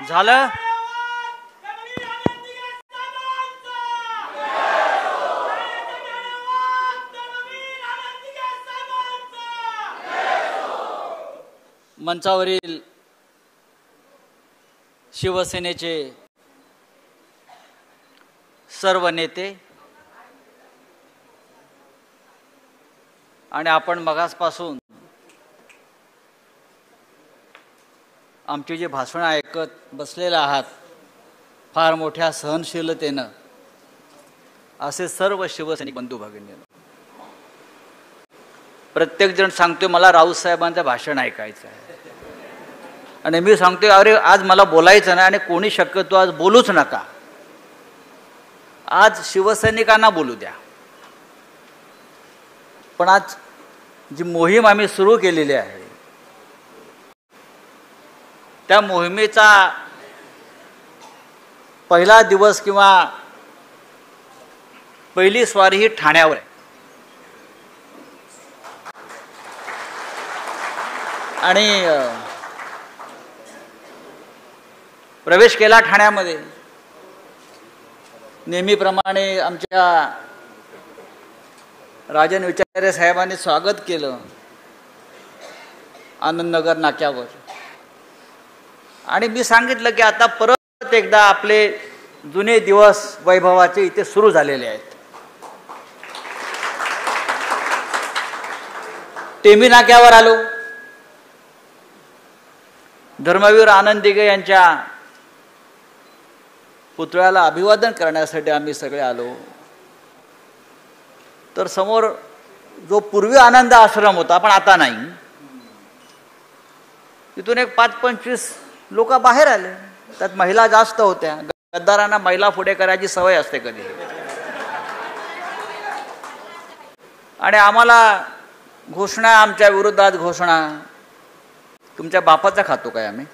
झालं. मंचावरील शिवसेनेचे सर्व नेते आणि आपण मगासपासून आमची जी भाषणं ऐकत बसलेले आहात फार मोठ्या सहनशीलतेनं, असे सर्व शिवसैनिक बंधू भगिनींनो, प्रत्येक जण सांगतोय मला राऊत साहेबांचं भाषण ऐकायचं आहे आणि मी सांगतोय अरे आज मला बोलायचं नाही आणि कोणी शक्यतो आज बोलूच नका, आज शिवसैनिकांना बोलू द्या. पण आज जी मोहीम आम्ही सुरू केलेली आहे त्या मोहिमेचा पहिला दिवस किंवा पहिली स्वारी ही ठाण्यावर आहे आणि प्रवेश केला ठाण्यामध्ये. नेहमीप्रमाणे आमच्या राजन विचारे साहेबांनी स्वागत केलं आनंदनगर नाक्यावर आणि मी सांगितलं की आता परत एकदा आपले जुने दिवस वैभवाचे इथे सुरू झालेले आहेत. टेंबी नाक्यावर आलो. धर्मवीर आनंद दिघे यांच्या पुतळ्याला अभिवादन करण्यासाठी आम्ही सगळे आलो. तर समोर जो पूर्वी आनंद आश्रम होता पण आता नाही, तिथून एक 5-25 लोक बाहेर आले. त्यात महिला जास्त होत्या. गद्दारांना महिला पुढे करायची सवय असते कधी. आणि आम्हाला घोषणा, आमच्या विरोधात घोषणा. तुमच्या बापाचा खातो काय आम्ही?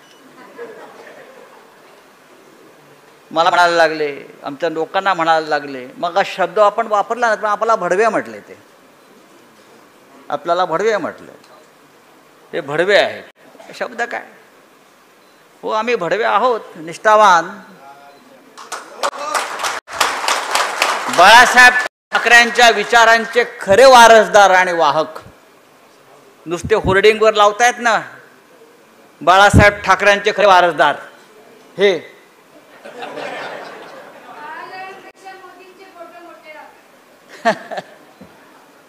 मला म्हणायला लागले, आमच्या लोकांना म्हणायला लागले. मग हा शब्द आपण वापरला नाही, पण आपल्याला भडवे म्हटले. ते आपल्याला भडवे म्हटले. ते भडवे आहेत. शब्द काय? हो, आम्ही भडवे आहोत, निष्ठावान. बाळासाहेब ठाकरेंच्या विचारांचे खरे वारसदार आणि वाहक. नुसते होर्डिंगवर लावतायत ना बाळासाहेब ठाकरेंचे खरे वारसदार, हे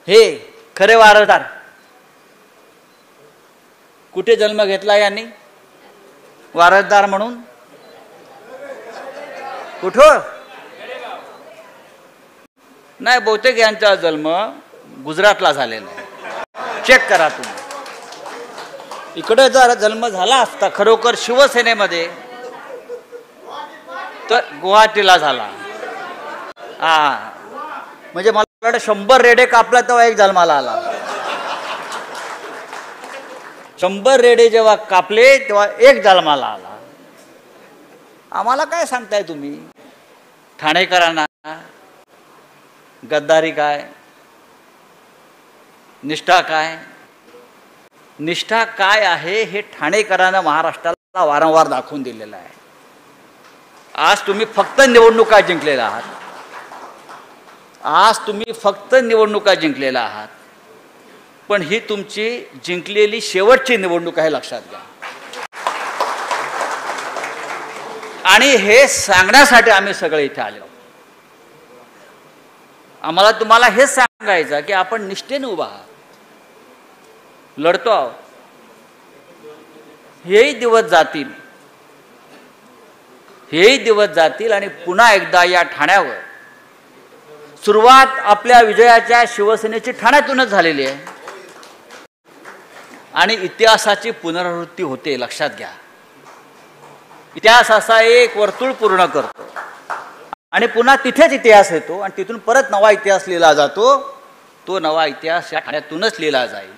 हे खरे वारसदार. कुठे जन्म घेतला यांनी वारसदार म्हणून? कुठं? नाही, बहुतेक यांचा जन्म गुजरातला झालेला आहे. चेक करा तुम्ही. इकडे जर जन्म झाला असता खरोखर शिवसेनेमध्ये तर गुवाहाटीला झाला. हा, म्हणजे मला वाटतं 100 रेडे कापला तेव्हा एक जन्माला आला. 100 रेडे जेव्हा कापले तेव्हा एक जन्माला आला. आम्हाला काय सांगताय तुम्ही? ठाणेकरांना गद्दारी काय, निष्ठा काय? निष्ठा काय आहे हे ठाणेकरांना महाराष्ट्राला वारंवार दाखवून दिलेलं आहे. आज तुम्ही फक्त निवडणुका जिंकलेला आहात. आज तुम्ही फक्त निवडणुका जिंकलेला आहात, पण ही तुमची जिंकलेली शेवटची निवडणूक आहे, लक्षात घ्या. आणि हे सांगण्यासाठी आम्ही सगळे इथे आलो. आम्हाला तुम्हाला हेच सांगायचं की आपण निष्ठेने उभा आहात, लढतो आहोत. हेही दिवस जातील, हेही दिवस जातील आणि पुन्हा एकदा या ठाण्यावर सुरुवात आपल्या विजयाच्या शिवसेनेची ठाण्यातूनच झालेली आहे आणि इतिहासाची पुनरावृत्ती होते, लक्षात घ्या. इतिहास असा एक वर्तुळ पूर्ण करतो आणि पुन्हा तिथेच इतिहास येतो आणि तिथून परत नवा इतिहास लिहिला जातो. तो नवा इतिहास या ठाण्यातूनच लिहिला जाईल.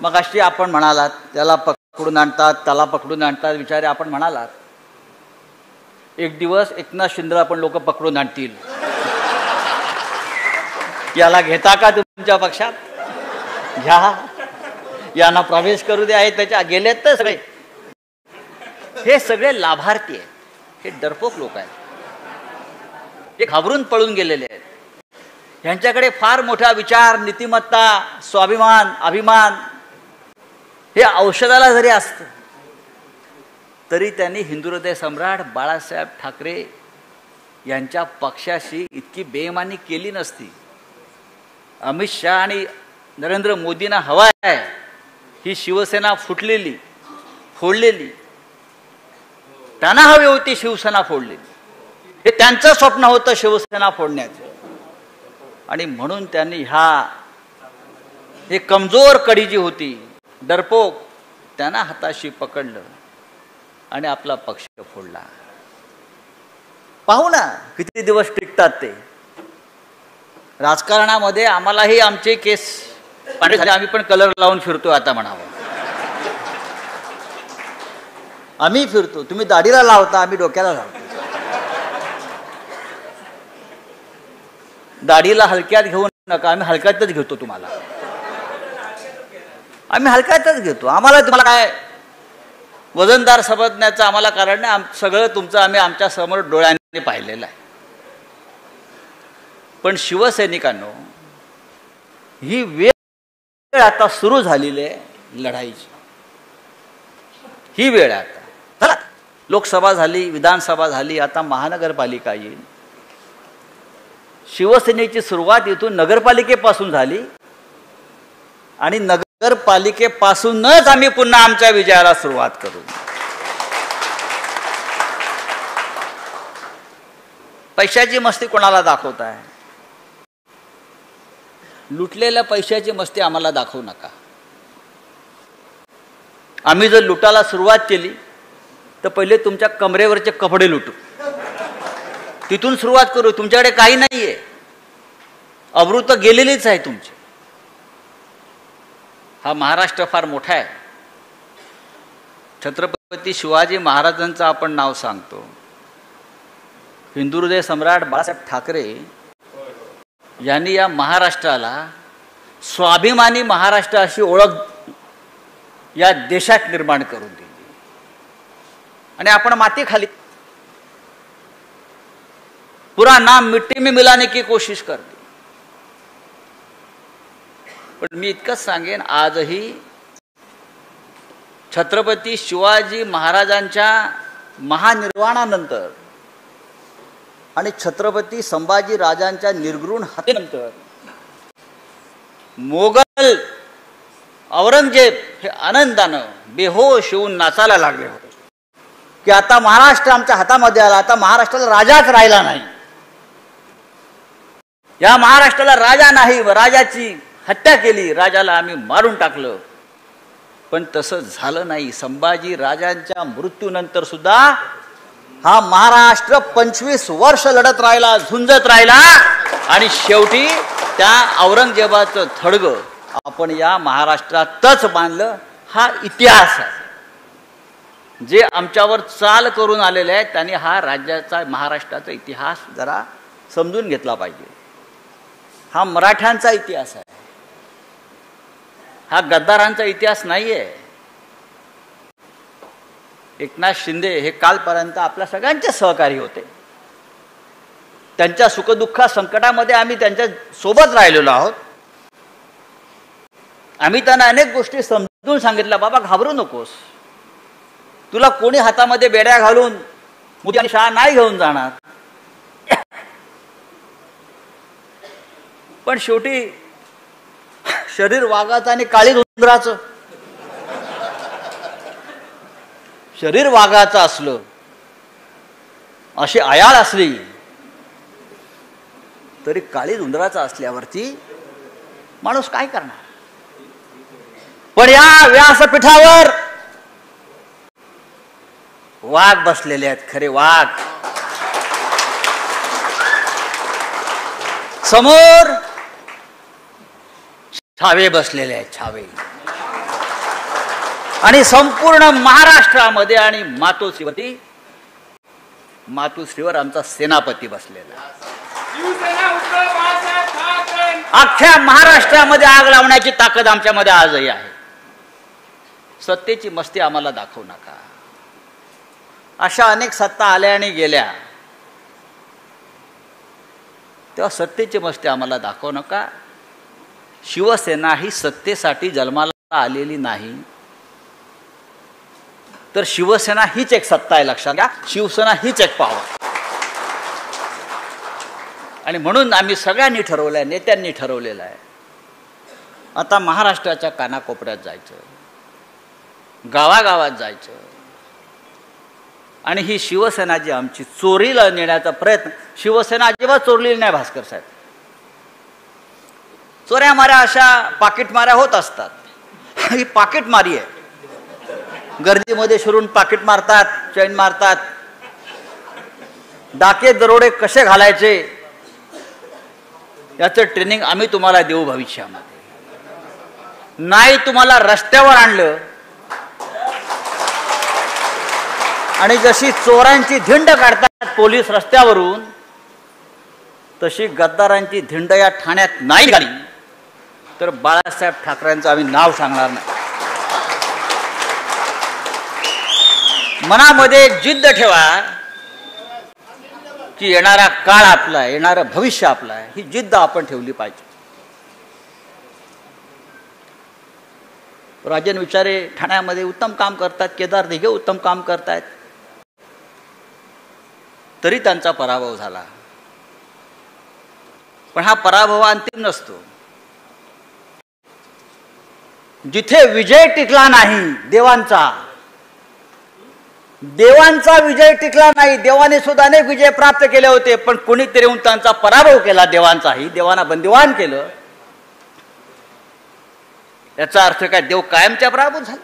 मग अशी आपण म्हणालात त्याला पकडून आणतात, त्याला पकडून आणतात. विचारे आपण म्हणालात एक दिवस एकनाथ शिंदेला पण लोक पकडून आणतील. याला घेता का तुमच्या पक्षात? घ्या. यांना प्रवेश करू दे आहे, त्याच्या गेलेत तर सगळे. हे सगळे लाभार्थी आहेत, हे डरपोक लोक आहेत, हे घाबरून पळून गेलेले आहेत. यांच्याकडे फार मोठा विचार, नीतिमत्ता, स्वाभिमान, अभिमान हे औषधाला जरी असतं तरी त्यांनी हिंदू हृदय सम्राट बाळासाहेब ठाकरे यांच्या पक्षाशी इतकी बेईमानी केली नसती. अमित शहा आणि नरेंद्र मोदींना हवा आहे ही शिवसेना फुटलेली, फोडलेली. त्यांना हवी होती शिवसेना फोडलेली, हे त्यांचं स्वप्न होतं शिवसेना फोडण्याचं. आणि म्हणून त्यांनी हे कमजोर कडी जी होती, डरपोक, त्यांना हाताशी पकडलं आणि आपला पक्ष फोडला. पाहू ना किती दिवस टिकतात ते. राजकारणामध्ये आम्हालाही आमचे केस पांढरे झाले, आम्ही पण कलर लावून फिरतो आता म्हणावं. आम्ही फिरतो, तुम्ही दाढीला लावता, आम्ही डोक्याला लावतो. दाढीला हलक्यात घेऊ नका, आम्ही हलक्यातच घेतो तुम्हाला. आम्ही हलक्यातच घेतो. आम्हाला तुम्हाला काय वजनदार समजण्याचं आम्हाला कारण नाही. सगळं तुमचं आम्ही आमच्या समोर डोळ्यांनी पाहिलेलं आहे. पण शिवसैनिकांनो, ही वेळ आता सुरू झालेली आहे लढाईची. ही वेळ आता चला, लोकसभा झाली, विधानसभा झाली, आता महानगरपालिका येईल. शिवसेनेची सुरुवात इथून नगरपालिकेपासून झाली आणि नगरपालिकेपासूनच आम्ही पुन्हा आमच्या विजयाला सुरुवात करू. पैशाची मस्ती कोणाला दाखवताय? लुटलेल्या पैशाची मस्ती आम्हाला दाखवू नका. आम्ही जर लुटायला सुरुवात केली तर पहिले तुमच्या कमरेवरचे कपडे लुटू, तिथून सुरुवात करू. तुमच्याकडे काही नाहीये, अमृत गेलेलीच आहे तुमची. हा महाराष्ट्र फार मोठा आहे. छत्रपती शिवाजी महाराजांचं आपण नाव सांगतो. हिंदू हृदय सम्राट बाळासाहेब ठाकरे यांनी या महाराष्ट्राला स्वाभिमानी महाराष्ट्र अशी ओळख या देशात निर्माण करून दिली. आणि आपण माती खाली पुरा नाम मिट्टी में मिलाने की कोशिश करते. पण मी इतकंच सांगेन, आजही छत्रपती शिवाजी महाराजांच्या महानिर्वाणानंतर आणि छत्रपती संभाजी राजांच्या निर्घृण हत्येनंतर मोगल औरंगजेब हे आनंदानं बेहोश होऊन नाचायला लागले होते की आता महाराष्ट्र आमच्या हातामध्ये आला, आता महाराष्ट्राला राजाच राहिला नाही. या महाराष्ट्राला राजा नाही, राजाची हत्या केली, राजाला आम्ही मारून टाकलं. पण तसं झालं नाही. संभाजी राजांच्या मृत्यूनंतर सुद्धा हा महाराष्ट्र 25 वर्ष लढत राहिला, झुंजत राहिला आणि शेवटी त्या औरंगजेबाचं थडगं आपण या महाराष्ट्रातच बांधलं. हा इतिहास आहे. जे आमच्यावर चाल करून आलेले आहेत त्यांनी हा राज्याचा, महाराष्ट्राचा इतिहास जरा समजून घेतला पाहिजे. हा मराठ्यांचा इतिहास आहे, हा गद्दारांचा इतिहास नाहीये. एकनाथ शिंदे हे कालपर्यंत आपल्या सगळ्यांचे सहकारी होते. त्यांच्या सुखदुःखा संकटामध्ये आम्ही त्यांच्या सोबत राहिलेलो आहोत. आम्ही त्यांना अनेक गोष्टी समजून सांगितल्या. बाबा घाबरू नकोस, तुला कोणी हातामध्ये बेड्या घालून मोदी आणि शहा नाही घेऊन जाणार. पण शेवटी शरीर वाघाचं आणि काळी उंदराचं. शरीर वाघाचं असलं, अशी आयाळ असली तरी काळी उंदराचं असल्यावरती माणूस काय करणार. पण या व्यासपीठावर वाघ बसलेले आहेत, खरे वाघ. समोर छावे बसलेले आहेत, छावे. आणि संपूर्ण महाराष्ट्रामध्ये आणि मातोश्रीवर आमचा सेनापती बसलेला. अख्ख्या महाराष्ट्रामध्ये आग लावण्याची ताकद आमच्यामध्ये आजही आहे. सत्तेची मस्ती आम्हाला दाखवू नका. अशा अनेक सत्ता आल्या आणि गेल्या, तेव्हा सत्तेची मस्ती आम्हाला दाखवू नका. शिवसेना ही सत्तेसाठी जन्माला आलेली नाही, तर शिवसेना हीच एक सत्ता आहे, लक्षात घ्या. शिवसेना हीच एक पॉवर. आणि म्हणून आम्ही सगळ्यांनी ठरवलं आहे, नेत्यांनी ठरवलेलं आहे, आता महाराष्ट्राच्या कानाकोपऱ्यात जायचं, गावागावात जायचं आणि ही शिवसेना जी आमची चोरीला नेण्याचा प्रयत्न, शिवसेना अजिबात चोरलेली नाही भास्कर साहेब. चोऱ्या माऱ्या अशा पाकिटमाऱ्या होत असतात. ही पाकिटमारी आहे. गर्दीमध्ये शिरून पाकिट मारतात, चैन मारतात. डाके दरोडे कसे घालायचे याचं ट्रेनिंग आम्ही तुम्हाला देऊ भविष्यामध्ये. नाही तुम्हाला रस्त्यावर आणलं आणि जशी चोरांची धिंड काढतात पोलीस रस्त्यावरून, तशी गद्दारांची धिंड या ठाण्यात नाही निघाली तर बाळासाहेब ठाकरेंचं आम्ही नाव सांगणार नाही. मनामध्ये जिद्द ठेवा की येणारा काळ आपला आहे, येणारं भविष्य आपलं आहे. ही जिद्द आपण ठेवली पाहिजे. राजन विचारे ठाण्यामध्ये उत्तम काम करतात, केदार दिघे उत्तम काम करतायत, तरी त्यांचा पराभव झाला. पण हा पराभव अंतिम नसतो. जिथे विजय टिकला नाही देवांचा विजय टिकला नाही, देवाने सुद्धा अनेक विजय प्राप्त केले होते, पण कोणीतरी येऊन त्यांचा पराभव केला, देवांचाही. देवांना बंदिवान केलं. याचा अर्थ काय? देव कायमच्या पराभूत झाला.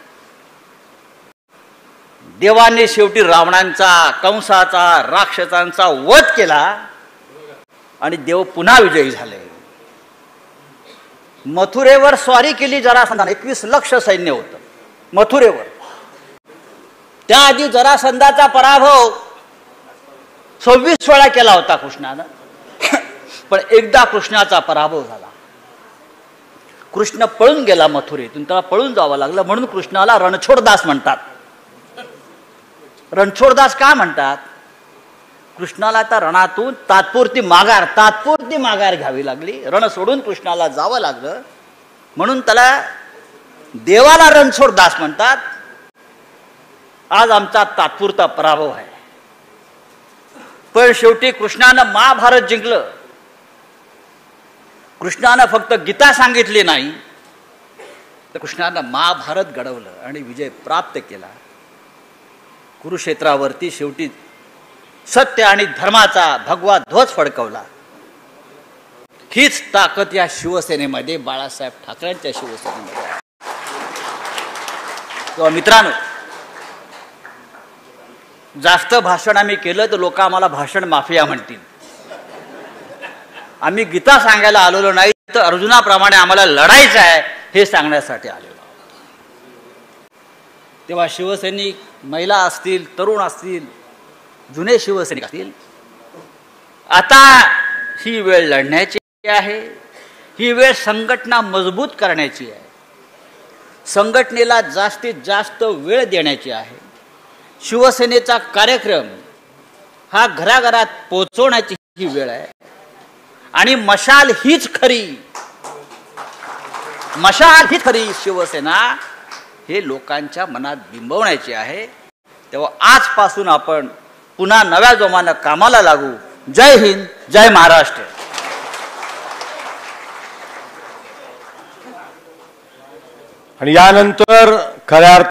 देवाने शेवटी रावणांचा, कंसाचा, राक्षसांचा वध केला आणि देव पुन्हा विजयी झाले. मथुरेवर स्वारी केली जरासंधाने. 21 लाख सैन्य होतं मथुरेवर. त्याआधी जरासंधाचा पराभव 26 वेळा केला होता कृष्णानं, पण एकदा कृष्णाचा पराभव झाला. कृष्ण पळून गेला मथुरेतून, त्याला पळून जावं लागलं. म्हणून कृष्णाला रणछोडदास म्हणतात. रणछोडदास का म्हणतात? कृष्णाला त्या रणातून तात्पुरती माघार घ्यावी लागली. रण सोडून कृष्णाला जावं लागलं, म्हणून त्याला देवाला रणछोडदास म्हणतात. आज आमचा तात्पुरता पराभव आहे, पण शेवटी कृष्णानं महाभारत जिंकलं. कृष्णानं फक्त गीता सांगितली नाही, तर कृष्णानं महाभारत घडवलं आणि विजय प्राप्त केला. कुरुक्षेत्रावरती शेवटी सत्य आणि धर्माचा भगवा ध्वज फडकवला. हीच ताकद या शिवसेनेमध्ये, बाळासाहेब ठाकरेंच्या शिवसेनेमध्ये. तेव्हा मित्रांनो, जास्त भाषण आम्ही केलं तर लोक आम्हाला भाषण माफिया म्हणतील. आम्ही गीता सांगायला आलेलो नाही, तर अर्जुनाप्रमाणे आम्हाला लढायचं आहे हे सांगण्यासाठी आलेलो. तेव्हा शिवसैनिक, महिला असतील, तरुण असतील, जुने शिवसैनिक असतील, आता ही वेळ लढण्याची आहे. ही वेळ संघटना मजबूत करण्याची आहे. संघटनेला जास्तीत जास्त वेळ देण्याची आहे. शिवसेनेचा कार्यक्रम हा घराघरात पोहोचवण्याची ही वेळ आहे. आणि मशाल हीच खरी शिवसेना हे लोकांच्या मनात बिंबवण्याची आहे. तेव्हा आजपासून आपण पुन्हा नव्या जोमानं कामाला लागू. जय हिंद, जय महाराष्ट्र. आणि यानंतर खऱ्या